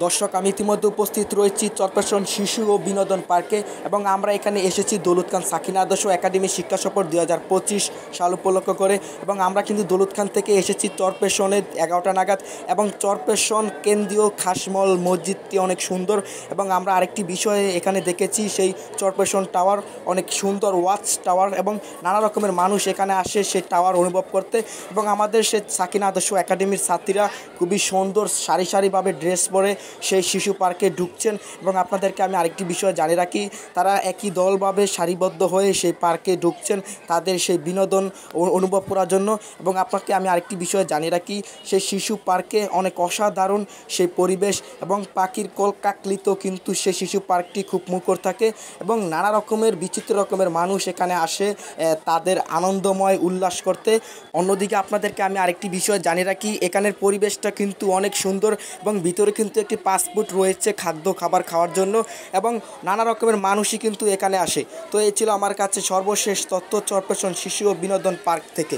দর্শক, আমি ইতিমধ্যে উপস্থিত রয়েছি চরপেশন শিশু ও বিনোদন পার্কে এবং আমরা এখানে এসেছি দৌলত খান সাকিনা আদর্শ একাডেমি শিক্ষা সফর 2025 সাল উপলক্ষ করে। এবং আমরা কিন্তু দৌলত খান থেকে এসেছি চরপেশনে 11টা নাগাদ। এবং চরপেশন কেন্দ্রীয় খাসমল মসজিদটি অনেক সুন্দর। এবং আমরা আরেকটি বিষয়ে এখানে দেখেছি, সেই চরপেশন টাওয়ার অনেক সুন্দর ওয়াচ টাওয়ার এবং নানা রকমের মানুষ এখানে আসে সেই টাওয়ার অনুভব করতে। এবং আমাদের সে সাকিনা আদর্শ একাডেমির ছাত্রীরা খুবই সুন্দর সারি সারিভাবে ড্রেস পরে সেই শিশু পার্কে ঢুকছেন। এবং আপনাদেরকে আমি আরেকটি বিষয় জানিয়ে রাখি, তারা একই দলভাবে সারিবদ্ধ হয়ে সেই পার্কে ঢুকছেন তাদের সেই বিনোদন অনুভব করার জন্য। এবং আপনাকে আমি আরেকটি বিষয় জানিয়ে রাখি, সেই শিশু পার্কে অনেক অসাধারণ সেই পরিবেশ এবং পাখির কলকাকলিত কিন্তু সেই শিশু পার্কটি খুব মুখর থাকে এবং নানা রকমের বিচিত্র রকমের মানুষ এখানে আসে তাদের আনন্দময় উল্লাস করতে। অন্যদিকে আপনাদেরকে আমি আরেকটি বিষয় জানিয়ে রাখি, এখানের পরিবেশটা কিন্তু অনেক সুন্দর এবং ভিতরে কিন্তু একটি ফাস্টফুড রয়েছে খাবার খাওয়ার জন্য এবং নানা রকমের মানুষই কিন্তু এখানে আসে। তো এই ছিল আমার কাছে সর্বশেষ তথ্য চরপেশন শিশু ও বিনোদন পার্ক থেকে।